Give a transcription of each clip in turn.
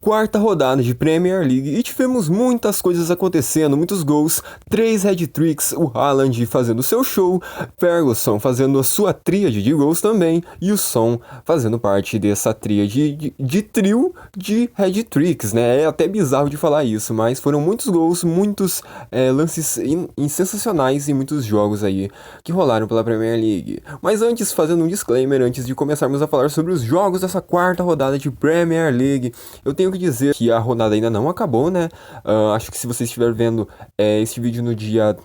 quarta rodada de Premier League e tivemos muitas coisas acontecendo, muitos gols, 3 hat-tricks, o Haaland fazendo seu show, Ferguson fazendo a sua tríade de gols também e o Son fazendo parte dessa tríade de trio de hat-tricks, né? É até bizarro de falar isso, mas foram muitos gols, muitos lances sensacionais e muitos jogos aí que rolaram pela Premier League. Mas antes, fazendo um disclaimer, antes de começarmos a falar sobre os jogos dessa quarta rodada de Premier League, eu tenho que dizer que a rodada ainda não acabou, né? Acho que se você estiver vendo este vídeo no dia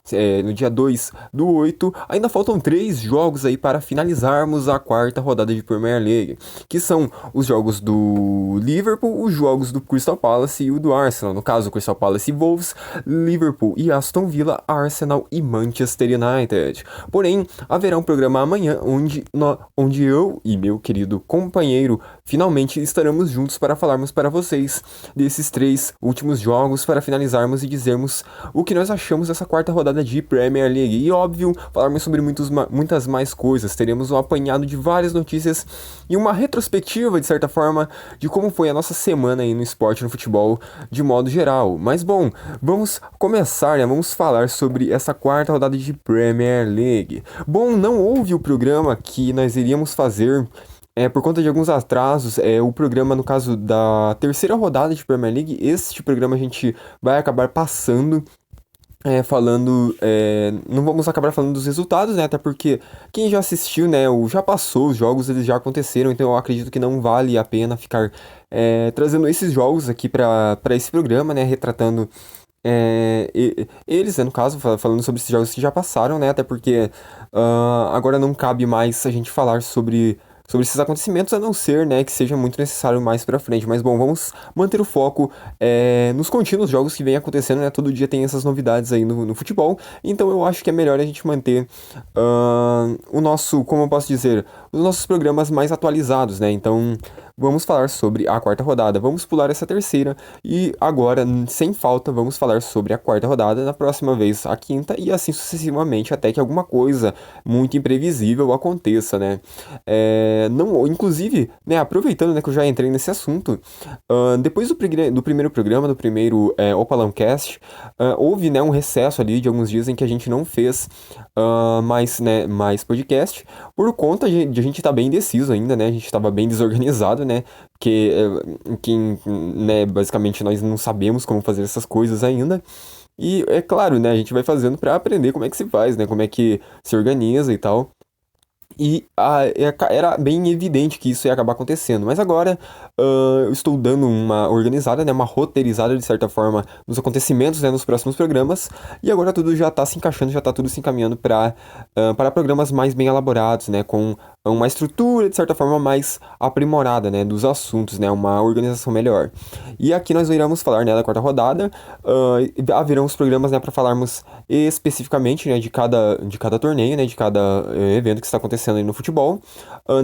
2 do 8, ainda faltam 3 jogos aí para finalizarmos a quarta rodada de Premier League, que são os jogos do Liverpool, os jogos do Crystal Palace e o do Arsenal. No caso, Crystal Palace e Wolves, Liverpool e Aston Villa, Arsenal e Manchester United. Porém, haverá um programa amanhã onde eu e meu querido companheiro finalmente estaremos juntos para falarmos para vocês desses 3 últimos jogos, para finalizarmos e dizermos o que nós achamos dessa quarta rodada de Premier League. E óbvio, falarmos sobre muitas mais coisas. Teremos um apanhado de várias notícias e uma retrospectiva, de certa forma, de como foi a nossa semana aí no esporte, no futebol, de modo geral. Mas bom, vamos começar, né? Vamos falar sobre essa quarta rodada de Premier League. Bom, não houve o programa que nós iríamos fazer por conta de alguns atrasos. O programa, no caso da terceira rodada de Premier League, este programa a gente vai acabar passando, não vamos acabar falando dos resultados, né, até porque quem já assistiu, né, já passou, os jogos eles já aconteceram, então eu acredito que não vale a pena ficar trazendo esses jogos aqui para esse programa, né, retratando eles, né, no caso, falando sobre esses jogos que já passaram, né, até porque agora não cabe mais a gente falar sobre esses acontecimentos, a não ser, né, que seja muito necessário mais pra frente. Mas bom, vamos manter o foco nos contínuos jogos que vem acontecendo, né? Todo dia tem essas novidades aí no futebol. Então eu acho que é melhor a gente manter o nosso, como eu posso dizer, os nossos programas mais atualizados, né? Então vamos falar sobre a quarta rodada. Vamos pular essa terceira e agora, sem falta, vamos falar sobre a quarta rodada. Na próxima vez, a quinta e assim sucessivamente, até que alguma coisa muito imprevisível aconteça, né? Não, inclusive, né, aproveitando, né, que eu já entrei nesse assunto, depois do primeiro programa, do primeiro Opalancast, houve, né, um recesso ali de alguns dias em que a gente não fez mais podcast, por conta de a gente estar bem indeciso ainda, né, a gente estava bem desorganizado, né, porque né, basicamente nós não sabemos como fazer essas coisas ainda. E é claro, né, a gente vai fazendo para aprender como é que se faz, né, como é que se organiza e tal. E era bem evidente que isso ia acabar acontecendo. Mas agora eu estou dando uma organizada, né, uma roteirizada de certa forma nos acontecimentos, né, nos próximos programas. E agora tudo já está se encaixando, já está tudo se encaminhando para programas mais bem elaborados, né, com uma estrutura de certa forma mais aprimorada, né, dos assuntos, né, uma organização melhor. E aqui nós iremos falar, né, da quarta rodada. Haverão os programas, né, para falarmos especificamente, né, de cada torneio, né, de cada evento que está acontecendo aí no futebol.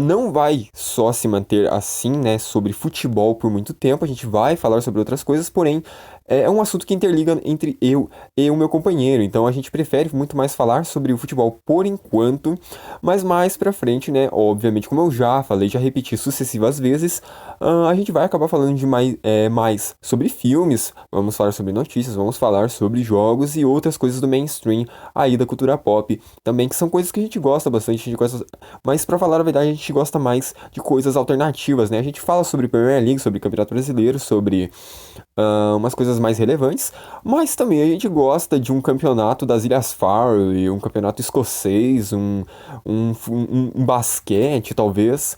Não vai só se manter assim, né, sobre futebol por muito tempo, a gente vai falar sobre outras coisas, porém é um assunto que interliga entre eu e o meu companheiro, então a gente prefere muito mais falar sobre o futebol por enquanto, mas mais pra frente, né, obviamente, como eu já falei, já repeti sucessivas vezes, a gente vai acabar falando de mais sobre filmes, vamos falar sobre notícias, vamos falar sobre jogos e outras coisas do mainstream aí da cultura pop, também que são coisas que a gente gosta bastante, mas pra falar a verdade, a gente gosta mais de coisas alternativas, né, a gente fala sobre Premier League, sobre Campeonato Brasileiro, sobre umas coisas mais relevantes, mas também a gente gosta de um campeonato das Ilhas Faroe, um campeonato escocês, um basquete, talvez.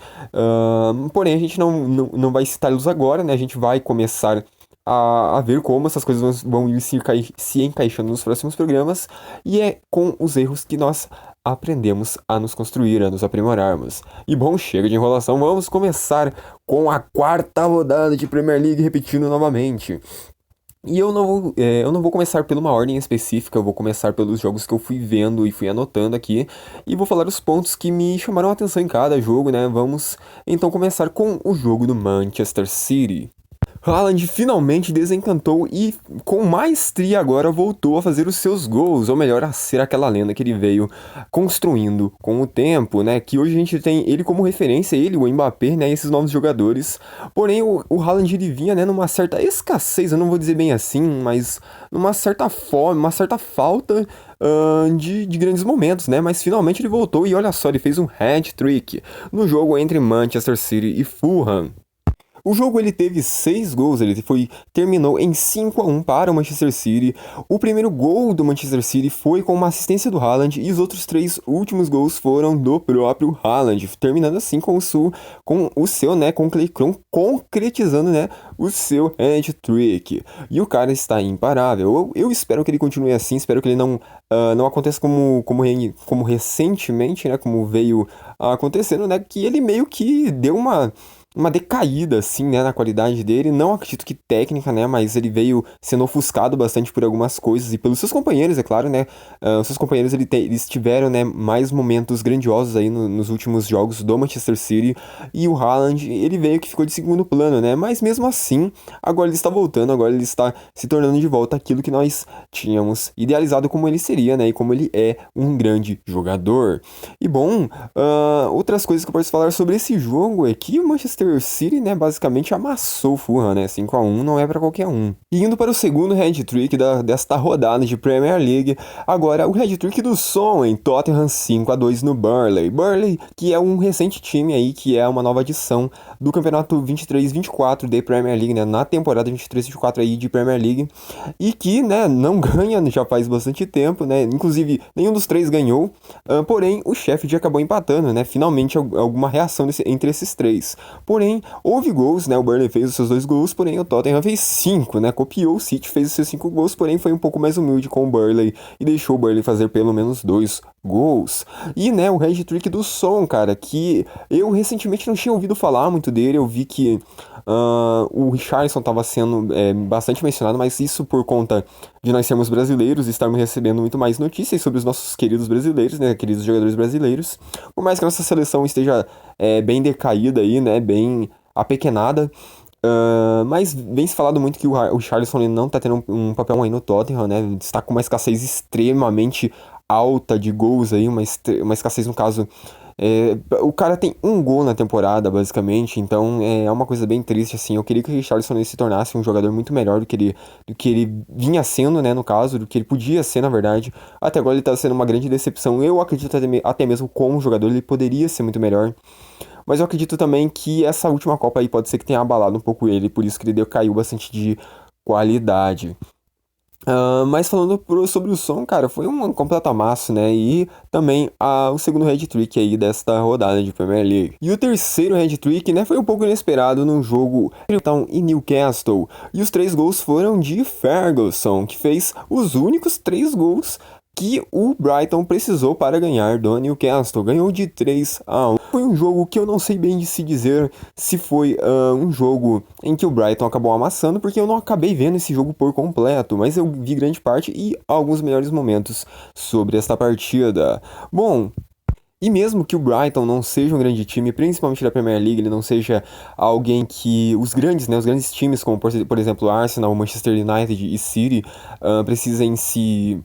Porém, a gente não vai citá-los agora, né? A gente vai começar a ver como essas coisas vão ir se encaixando nos próximos programas, e é com os erros que nós aprendemos a nos construir, a nos aprimorarmos. E bom, chega de enrolação, vamos começar com a quarta rodada de Premier League, repetindo novamente. E eu não vou começar por uma ordem específica, eu vou começar pelos jogos que eu fui vendo e fui anotando aqui, e vou falar os pontos que me chamaram a atenção em cada jogo, né? Vamos então começar com o jogo do Manchester City. Haaland finalmente desencantou e com maestria agora voltou a fazer os seus gols, ou melhor, a ser aquela lenda que ele veio construindo com o tempo, né? Que hoje a gente tem ele como referência, ele, o Mbappé, né? Esses novos jogadores. Porém, o Haaland ele vinha, né, numa certa escassez, eu não vou dizer bem assim, mas numa certa fome, uma certa falta de grandes momentos, né? Mas finalmente ele voltou e olha só, ele fez um hat-trick no jogo entre Manchester City e Fulham. O jogo ele teve 6 gols, terminou em 5-1 para o Manchester City. O primeiro gol do Manchester City foi com uma assistência do Haaland e os outros 3 últimos gols foram do próprio Haaland, terminando assim com o seu, né, concretizando, né, o seu hat-trick. E o cara está imparável. Eu espero que ele continue assim, espero que ele não aconteça como recentemente, né, como veio acontecendo, né, que ele meio que deu uma decaída, assim, né, na qualidade dele. Não acredito que técnica, né, mas ele veio sendo ofuscado bastante por algumas coisas e pelos seus companheiros, é claro, né. Os seus companheiros, eles tiveram, né, mais momentos grandiosos aí nos últimos jogos do Manchester City e o Haaland, ele veio que ficou de segundo plano, né, mas mesmo assim, agora ele está voltando, agora ele está se tornando de volta aquilo que nós tínhamos idealizado como ele seria, né, e como ele é um grande jogador. E bom, outras coisas que eu posso falar sobre esse jogo é que o Manchester City, né, basicamente amassou o Fulham, né, 5-1 não é pra qualquer um. E indo para o segundo hat-trick desta rodada de Premier League, agora o hat-trick do Son em Tottenham 5-2 no Burnley. Burnley, que é um recente time aí, que é uma nova adição do campeonato 23-24 de Premier League, né, na temporada 23-24 aí de Premier League, e que, né, não ganha já faz bastante tempo, né, inclusive nenhum dos 3 ganhou, porém o Sheffield acabou empatando, né, finalmente alguma reação entre esses 3. Porém, houve gols, né? O Burnley fez os seus 2 gols, porém o Tottenham fez 5, né? Copiou o City, fez os seus 5 gols, porém foi um pouco mais humilde com o Burnley e deixou o Burnley fazer pelo menos 2 gols. E, né, o hat-trick do Son, cara, que eu recentemente não tinha ouvido falar muito dele, eu vi que o Richarlison estava sendo bastante mencionado, mas isso por conta de nós sermos brasileiros e estarmos recebendo muito mais notícias sobre os nossos queridos brasileiros, né, queridos jogadores brasileiros. Por mais que a nossa seleção esteja bem decaída aí, né, bem apequenada, mas vem se falado muito que o Richarlison ele não tá tendo um papel aí no Tottenham, né, está com uma escassez extremamente alta de gols aí, uma escassez no caso. O cara tem um gol na temporada, basicamente, então é uma coisa bem triste, assim. Eu queria que o Richarlison ele se tornasse um jogador muito melhor do que ele vinha sendo, né, no caso, do que ele podia ser, na verdade. Até agora ele tá sendo uma grande decepção. Eu acredito até mesmo como jogador ele poderia ser muito melhor. Mas eu acredito também que essa última Copa aí pode ser que tenha abalado um pouco ele, por isso que ele decaiu bastante de qualidade. Mas falando sobre o som, cara, foi um completo amasso, né? E também o segundo hat-trick aí desta rodada de Premier League. E o terceiro hat-trick, né, foi um pouco inesperado num jogo então, em Newcastle. E os 3 gols foram de Ferguson, que fez os únicos 3 gols que o Brighton precisou para ganhar do Newcastle. Ganhou de 3-1. Foi um jogo que eu não sei bem de se dizer se foi um jogo em que o Brighton acabou amassando, porque eu não acabei vendo esse jogo por completo, mas eu vi grande parte e alguns melhores momentos sobre esta partida. Bom, e mesmo que o Brighton não seja um grande time, principalmente da Premier League, ele não seja alguém que os grandes, né, os grandes times, como por exemplo Arsenal, Manchester United e City, precisem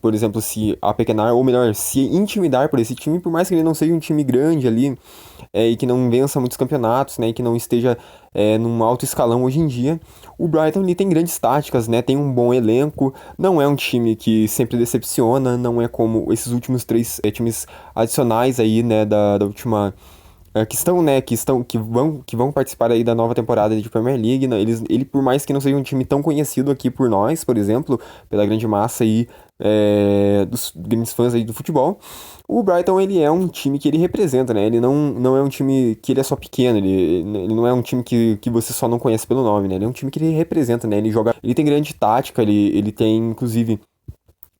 por exemplo, se apequenar, ou melhor, se intimidar por esse time, por mais que ele não seja um time grande ali, e que não vença muitos campeonatos, né, e que não esteja num alto escalão hoje em dia, o Brighton ele tem grandes táticas, né, tem um bom elenco, não é um time que sempre decepciona, não é como esses últimos 3 times adicionais aí, né, da última que vão participar aí da nova temporada de Premier League, né? Ele por mais que não seja um time tão conhecido aqui por nós, por exemplo, pela grande massa aí dos grandes fãs aí do futebol, o Brighton ele é um time que ele representa, né? Ele não é um time que ele é só pequeno, ele não é um time que você só não conhece pelo nome, né? Ele é um time que ele representa, né? Ele tem grande tática, ele tem inclusive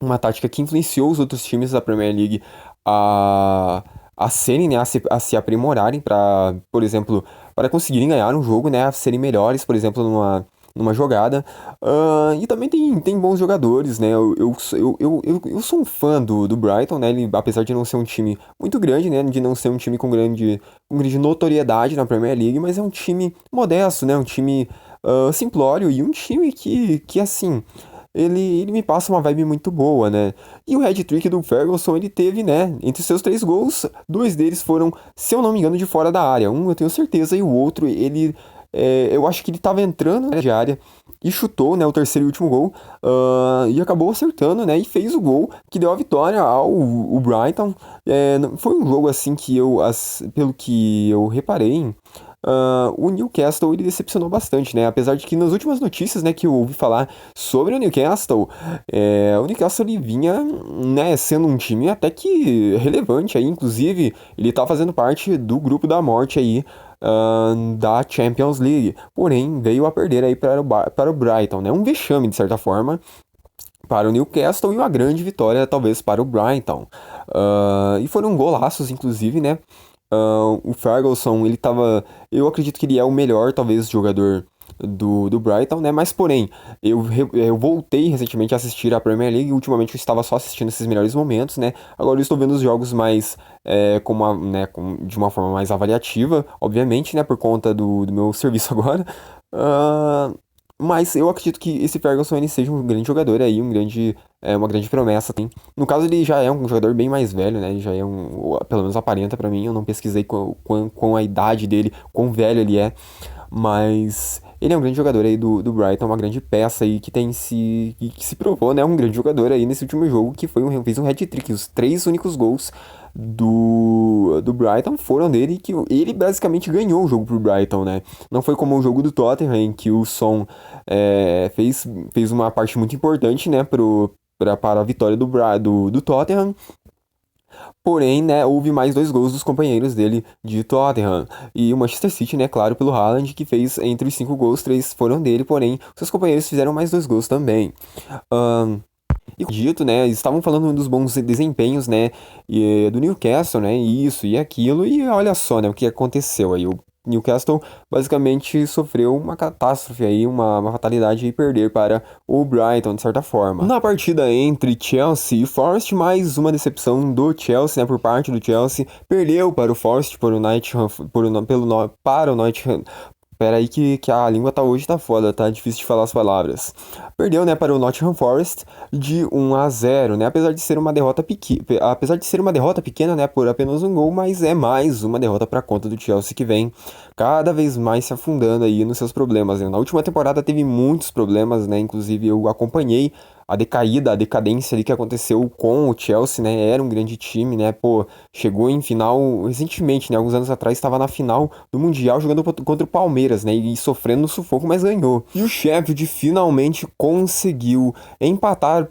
uma tática que influenciou os outros times da Premier League a, a serem, né, a se aprimorarem para, por exemplo, para conseguirem ganhar um jogo, né, a serem melhores, por exemplo, numa jogada. E também tem bons jogadores, né? Eu sou um fã do Brighton, né? Ele, apesar de não ser um time muito grande, né? De não ser um time com grande notoriedade na Premier League, mas é um time modesto, né? Um time simplório e um time que assim, ele me passa uma vibe muito boa, né? E o hat-trick do Ferguson, ele teve, né, entre seus 3 gols, 2 deles foram, se eu não me engano, de fora da área. Um eu tenho certeza, e o outro, eu acho que ele tava entrando na área e chutou, né, o terceiro e último gol, e acabou acertando, né, e fez o gol que deu a vitória ao o Brighton. Foi um jogo, assim, que pelo que eu reparei, o Newcastle ele decepcionou bastante, né? Apesar de que nas últimas notícias, né, que eu ouvi falar sobre o Newcastle ele vinha, né, sendo um time até que relevante aí, inclusive ele tá fazendo parte do grupo da morte aí, da Champions League. Porém, veio a perder aí para o Brighton, né? Um vexame de certa forma para o Newcastle e uma grande vitória talvez para o Brighton. E foram golaços, inclusive, né? O Ferguson, ele tava. Eu acredito que ele é o melhor, talvez, jogador do Brighton, né? Mas, porém, eu voltei recentemente a assistir a Premier League. Ultimamente eu estava só assistindo esses melhores momentos, né? Agora eu estou vendo os jogos mais. De uma forma mais avaliativa, obviamente, né? Por conta do meu serviço agora. Ah, mas eu acredito que esse Ferguson ele seja um grande jogador aí, uma grande promessa, tem. No caso, ele já é um jogador bem mais velho, né? Ele já é pelo menos aparenta pra mim, eu não pesquisei com a idade dele, quão velho ele é, mas ele é um grande jogador aí do Brighton, uma grande peça aí que se provou, né? Um grande jogador aí nesse último jogo, que fez um hat-trick. Os 3 únicos gols do Brighton foram dele, que ele basicamente ganhou o jogo pro Brighton, né? Não foi como o jogo do Tottenham, em que o Son fez uma parte muito importante, né, para a vitória do Tottenham. Porém, né, houve mais 2 gols dos companheiros dele de Tottenham. E o Manchester City, né, claro, pelo Haaland, que fez entre os 5 gols, 3 foram dele, porém, seus companheiros fizeram mais 2 gols também. E como dito, né, estavam falando dos bons desempenhos, né, do Newcastle, né, isso e aquilo, e olha só, né, o que aconteceu aí. O Newcastle basicamente sofreu uma catástrofe aí, uma fatalidade e perder para o Brighton, de certa forma. Na partida entre Chelsea e Forest, mais uma decepção do Chelsea, né, por parte do Chelsea, perdeu para o Forest, para o Nottingham. Pera aí que a língua hoje tá foda, tá difícil de falar as palavras. Perdeu, né, para o Nottingham Forest de 1-0, né? Apesar de ser uma derrota pequena, né, por apenas um gol, mas é mais uma derrota para conta do Chelsea, que vem cada vez mais se afundando aí nos seus problemas, né? Na última temporada teve muitos problemas, né? Inclusive eu acompanhei a decadência ali que aconteceu com o Chelsea, né? Era um grande time, né? Pô, chegou em final recentemente, né? Alguns anos atrás estava na final do Mundial jogando contra o Palmeiras, né? E sofrendo no sufoco, mas ganhou. E o Sheffield finalmente conseguiu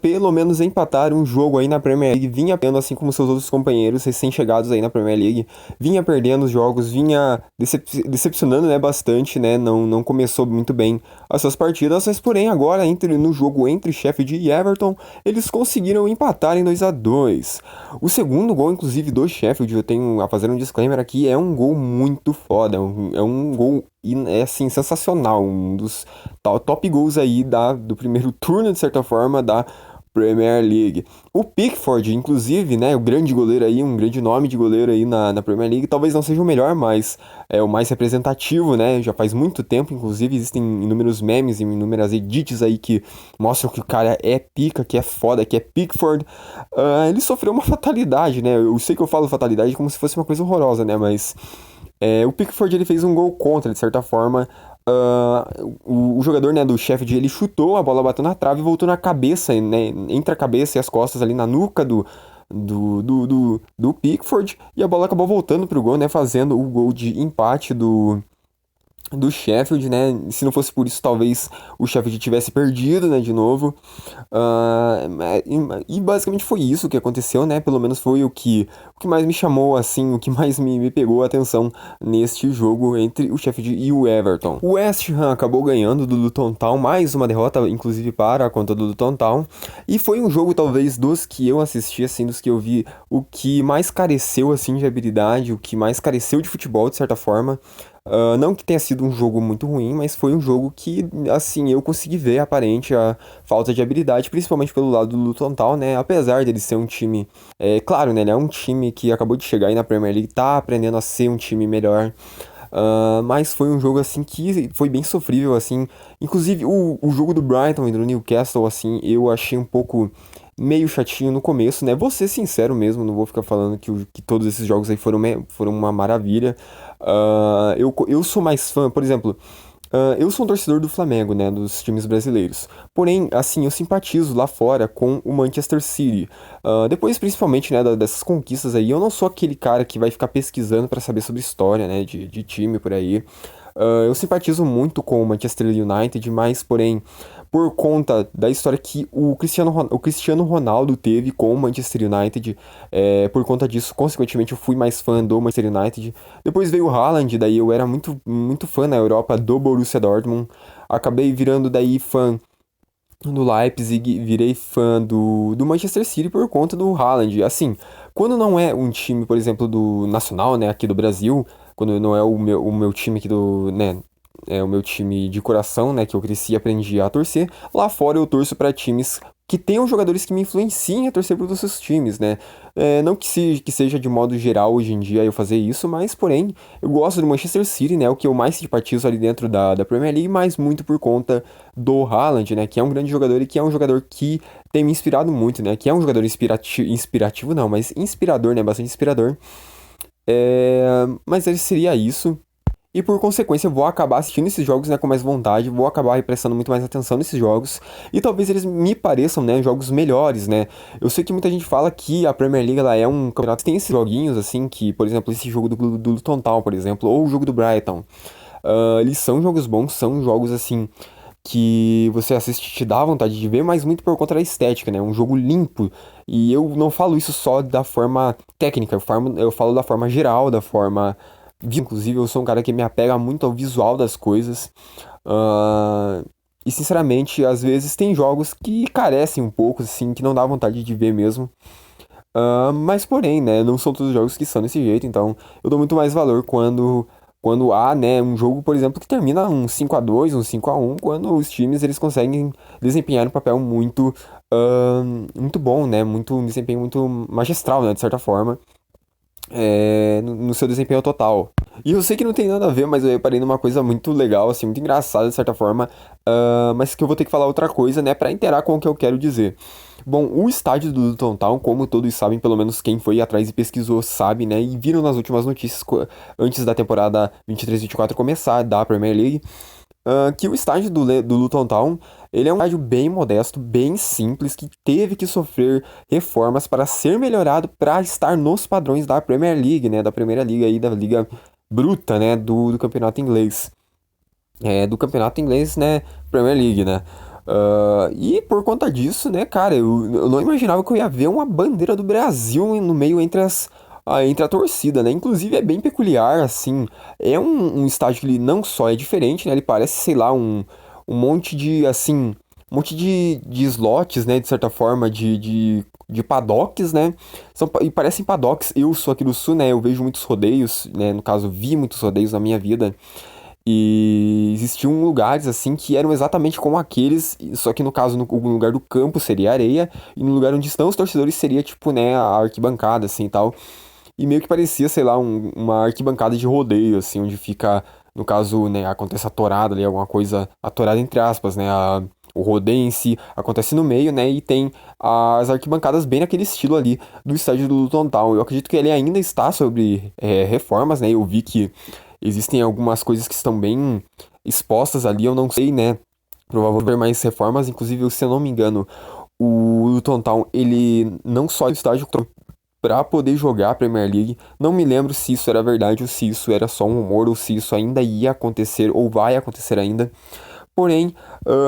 pelo menos empatar um jogo aí na Premier League. Vinha perdendo, assim como seus outros companheiros recém-chegados aí na Premier League. Vinha perdendo os jogos, vinha decepcionando, né? Bastante, né? Não começou muito bem as suas partidas, mas porém agora no jogo entre Sheffield e Everton, eles conseguiram empatar em 2-2. O segundo gol, inclusive, do Sheffield, eu tenho a fazer um disclaimer aqui, é um gol muito foda, é um gol assim, sensacional, um dos top gols aí do primeiro turno, de certa forma, da Premier League. O Pickford, inclusive, né, o grande goleiro aí, um grande nome de goleiro aí na Premier League, talvez não seja o melhor, mas é o mais representativo, né, já faz muito tempo, inclusive, existem inúmeros memes e inúmeras edits aí que mostram que o cara é pica, que é foda, que é Pickford. Ele sofreu uma fatalidade, né, eu sei que eu falo fatalidade como se fosse uma coisa horrorosa, né, mas o Pickford ele fez um gol contra, de certa forma. O jogador, né, do Sheffield, ele chutou, a bola bateu na trave e voltou na cabeça, né, entre a cabeça e as costas ali na nuca do Pickford, e a bola acabou voltando pro gol, né, fazendo o gol de empate do Sheffield, né? Se não fosse por isso, talvez o Sheffield tivesse perdido, né, de novo. Ah, e basicamente foi isso que aconteceu, né? Pelo menos foi o que mais me chamou, assim, o que mais me pegou a atenção neste jogo entre o Sheffield e o Everton. O West Ham acabou ganhando do Luton Town, mais uma derrota, inclusive para a conta do Luton Town. E foi um jogo, talvez, dos que eu assisti, assim, dos que eu vi, o que mais careceu, assim, de habilidade, o que mais careceu de futebol, de certa forma. Não que tenha sido um jogo muito ruim, mas foi um jogo que, assim, eu consegui ver aparente a falta de habilidade, principalmente pelo lado do Luton Town, né? Apesar dele ser um time, claro, né? Ele é um time que acabou de chegar aí na Premier League, tá aprendendo a ser um time melhor. mas foi um jogo, assim, que foi bem sofrível, assim. Inclusive, o jogo do Brighton e do Newcastle, assim, eu achei um pouco meio chatinho no começo, né? Vou ser sincero mesmo, não vou ficar falando que todos esses jogos aí foram uma maravilha. Eu sou mais fã, por exemplo, eu sou um torcedor do Flamengo, né, dos times brasileiros. Porém, assim, eu simpatizo lá fora com o Manchester City. Depois, principalmente, né, dessas conquistas aí, eu não sou aquele cara que vai ficar pesquisando pra saber sobre história, né, de time por aí. Eu simpatizo muito com o Manchester United, mas, porém, por conta da história que o Cristiano Ronaldo teve com o Manchester United, por conta disso, consequentemente, eu fui mais fã do Manchester United. Depois veio o Haaland, daí eu era muito, muito fã na Europa do Borussia Dortmund. Acabei virando daí fã do Leipzig, virei fã do Manchester City por conta do Haaland. Assim, quando não é um time, por exemplo, do Nacional, né, aqui do Brasil, quando não é o meu time aqui do, né, é o meu time de coração, né, que eu cresci e aprendi a torcer, lá fora eu torço para times que tenham jogadores que me influenciem a torcer para os seus times, né? Não que seja de modo geral hoje em dia eu fazer isso, mas porém eu gosto do Manchester City, né? O que eu mais simpatizo ali dentro da Premier League, mas muito por conta do Haaland, né? Que é um grande jogador e que é um jogador que tem me inspirado muito, né? Que é um jogador inspirativo não, mas inspirador, né? Bastante inspirador. Mas ele seria isso. E por consequência, eu vou acabar assistindo esses jogos, né, com mais vontade, vou acabar prestando muito mais atenção nesses jogos, e talvez eles me pareçam, né, jogos melhores, né. Eu sei que muita gente fala que a Premier League, ela é um campeonato que tem esses joguinhos, assim, que, por exemplo, esse jogo do Luton Town, por exemplo, ou o jogo do Brighton. Eles são jogos bons, são jogos, assim, que você assiste e te dá vontade de ver, mas muito por conta da estética, né, um jogo limpo, e eu não falo isso só da forma técnica, eu falo da forma geral, da forma inclusive, eu sou um cara que me apega muito ao visual das coisas. Ah, e sinceramente, às vezes tem jogos que carecem um pouco, assim, que não dá vontade de ver mesmo. Mas porém, né, não são todos os jogos que são desse jeito, então eu dou muito mais valor quando há, né, um jogo, por exemplo, que termina um 5-2 um 5-1 quando os times eles conseguem desempenhar um papel muito bom, né, um desempenho muito magistral, né, de certa forma no seu desempenho total. E eu sei que não tem nada a ver, mas eu reparei numa coisa muito legal, assim, muito engraçada de certa forma, mas que eu vou ter que falar outra coisa, né, pra inteirar com o que eu quero dizer. Bom, o estádio do Luton Town, como todos sabem, pelo menos quem foi atrás e pesquisou sabe, né, e viram nas últimas notícias antes da temporada 23-24 começar, da Premier League, que o estádio do Luton Town, ele é um estádio bem modesto, bem simples, que teve que sofrer reformas para ser melhorado para estar nos padrões da Premier League, né, da Primeira Liga aí, da Liga Bruta, né, do campeonato inglês. Do campeonato inglês, né, Premier League, né. E por conta disso, né, cara, eu não imaginava que eu ia ver uma bandeira do Brasil no meio entre a torcida, né? Inclusive é bem peculiar, assim. É um estádio que ele não só é diferente, né? Ele parece, sei lá, um monte de, assim, um monte de slots, né? De certa forma, de paddocks, né? E parecem paddocks. Eu sou aqui do Sul, né? Eu vejo muitos rodeios, né? No caso, vi muitos rodeios na minha vida. E existiam lugares assim que eram exatamente como aqueles, só que no caso, no lugar do campo seria areia, e no lugar onde estão os torcedores seria tipo, né, a arquibancada, assim e tal. E meio que parecia, sei lá, uma arquibancada de rodeio, assim, onde fica, no caso, né, acontece a torada ali, alguma coisa, a torada entre aspas, né, o rodeio em si acontece no meio, né, e tem as arquibancadas bem naquele estilo ali do estádio do Luton Town. Eu acredito que ele ainda está sobre reformas, né, eu vi que existem algumas coisas que estão bem expostas ali, eu não sei, né, provavelmente haver mais reformas, inclusive, se eu não me engano, o Luton Town, ele não só é o estádio para poder jogar a Premier League. Não me lembro se isso era verdade ou se isso era só um rumor ou se isso ainda ia acontecer ou vai acontecer ainda. Porém,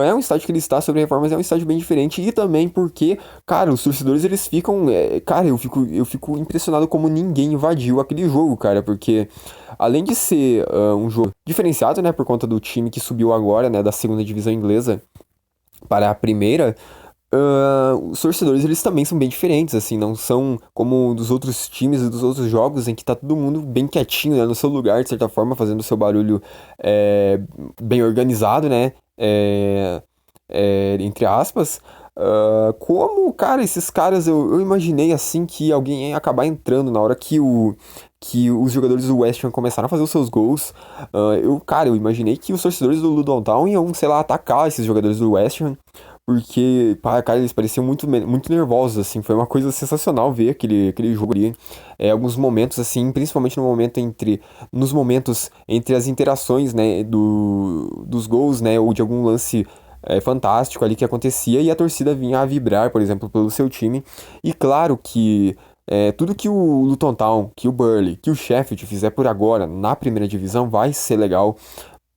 é um estádio que ele está sobre reformas, é um estádio bem diferente e também porque, cara, os torcedores eles ficam, cara, eu fico impressionado como ninguém invadiu aquele jogo, cara, porque além de ser um jogo diferenciado, né, por conta do time que subiu agora, né, da segunda divisão inglesa para a primeira, os torcedores, eles também são bem diferentes, assim, não são como dos outros times e dos outros jogos em que tá todo mundo bem quietinho, né, no seu lugar, de certa forma, fazendo o seu barulho é, bem organizado, né, entre aspas. Como, cara, esses caras, eu imaginei, assim, que alguém ia acabar entrando na hora que que os jogadores do West Ham começaram a fazer os seus gols, eu imaginei que os torcedores do Luton Town iam, sei lá, atacar esses jogadores do West Ham, porque, pá, cara, eles pareciam muito nervosos, assim, foi uma coisa sensacional ver aquele jogo ali. Alguns momentos, assim, principalmente nos momentos entre as interações, né, dos gols, né, ou de algum lance fantástico ali que acontecia e a torcida vinha a vibrar, por exemplo, pelo seu time. E claro que tudo que o Luton Town, que o Burnley, que o Sheffield fizer por agora na primeira divisão vai ser legal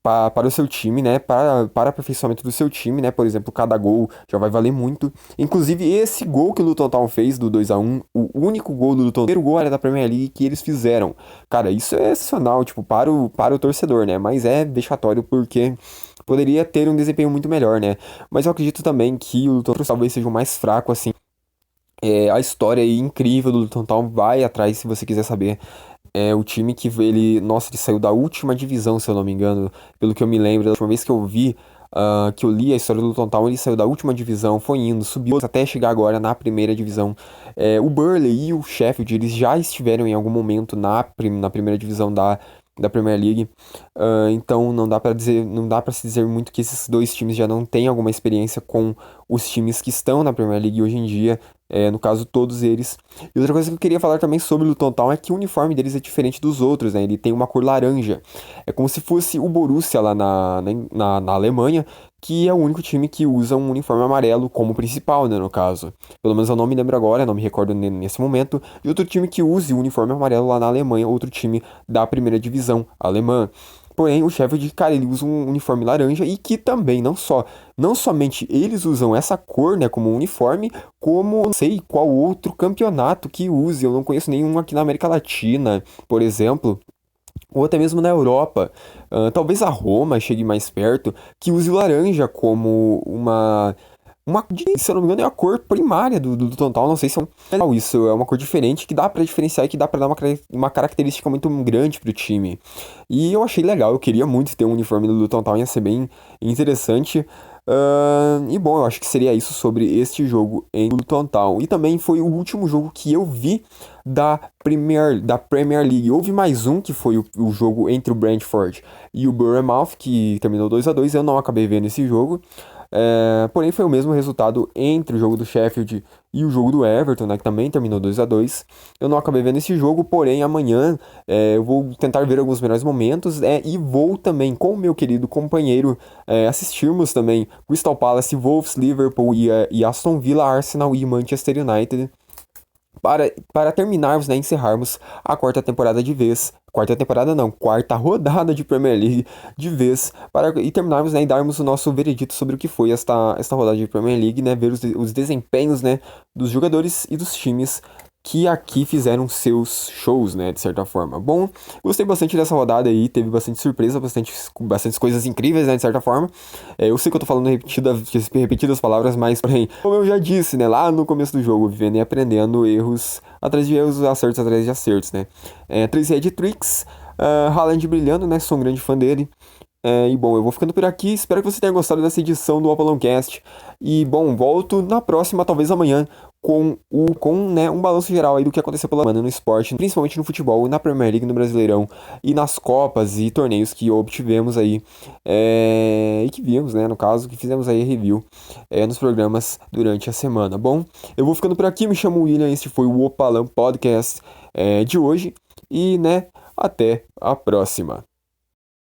para o seu time, né? Para aperfeiçoamento do seu time, né? Por exemplo, cada gol já vai valer muito. Inclusive, esse gol que o Luton Town fez do 2-1, o único gol do Luton, o primeiro gol era da Premier League que eles fizeram. Cara, isso é excepcional, tipo, para o torcedor, né? Mas é vexatório porque poderia ter um desempenho muito melhor, né? Mas eu acredito também que o Luton talvez seja o mais fraco, assim. A história aí incrível do Luton Town vai atrás se você quiser saber. O time que nossa, ele saiu da última divisão, se eu não me engano, pelo que eu me lembro, da última vez que eu vi, que eu li a história do Luton Town, ele saiu da última divisão, foi indo, subiu até chegar agora na primeira divisão. O Burnley e o Sheffield, eles já estiveram em algum momento na primeira divisão da Premier League. Então não dá para se dizer muito que esses dois times já não têm alguma experiência com os times que estão na Premier League hoje em dia, no caso todos eles. E outra coisa que eu queria falar também sobre o Luton Town é que o uniforme deles é diferente dos outros, né? Ele tem uma cor laranja. É como se fosse o Borussia lá na Alemanha, que é o único time que usa um uniforme amarelo como principal, né, no caso. Pelo menos eu não me lembro agora, não me recordo nesse momento. E outro time que use o uniforme amarelo lá na Alemanha, outro time da primeira divisão alemã. Porém, o Sheffield, cara, ele usa um uniforme laranja e que também, não somente eles usam essa cor, né, como uniforme, como não sei qual outro campeonato que use. Eu não conheço nenhum aqui na América Latina, por exemplo, ou até mesmo na Europa. Talvez a Roma chegue mais perto, que use o laranja como se eu não me engano, é a cor primária do Luton Town. Não sei se é legal isso. É uma cor diferente que dá pra diferenciar e que dá pra dar uma característica muito grande pro time. E eu achei legal. Eu queria muito ter um uniforme do Luton Town. Ia ser bem interessante. E bom, eu acho que seria isso sobre este jogo em Luton Town. E também foi o último jogo que eu vi da Premier League. Houve mais um que foi o jogo entre o Brentford e o Bournemouth, que terminou 2-2. Eu não acabei vendo esse jogo. Porém, foi o mesmo resultado entre o jogo do Sheffield e o jogo do Everton, né, que também terminou 2-2. Eu não acabei vendo esse jogo, porém amanhã eu vou tentar ver alguns melhores momentos e vou também, com o meu querido companheiro, assistirmos também Crystal Palace, Wolves, Liverpool e Aston Villa, Arsenal e Manchester United. Para terminarmos, né, encerrarmos a quarta temporada de vez. Quarta temporada não, quarta rodada de Premier League de vez. E terminarmos, né, e darmos o nosso veredito sobre o que foi esta rodada de Premier League, né, ver os desempenhos, né, dos jogadores e dos times que aqui fizeram seus shows, né, de certa forma. Bom, gostei bastante dessa rodada aí, teve bastante surpresa, bastantes coisas incríveis, né, de certa forma. Eu sei que eu tô falando repetidas palavras, mas, porém, como eu já disse, né, lá no começo do jogo, vivendo e aprendendo erros atrás de erros, acertos atrás de acertos, né. 3 hat-tricks, Haaland brilhando, né, sou um grande fã dele. E bom, eu vou ficando por aqui, espero que você tenha gostado dessa edição do Apoloncast. E bom, volto na próxima, talvez amanhã, né, um balanço geral aí do que aconteceu pela semana no esporte, principalmente no futebol, na Premier League, no Brasileirão e nas Copas e torneios que obtivemos aí, e que vimos, né, no caso, que fizemos aí review nos programas durante a semana. Bom, eu vou ficando por aqui, me chamo William, este foi o Opalam Podcast de hoje e, né, até a próxima.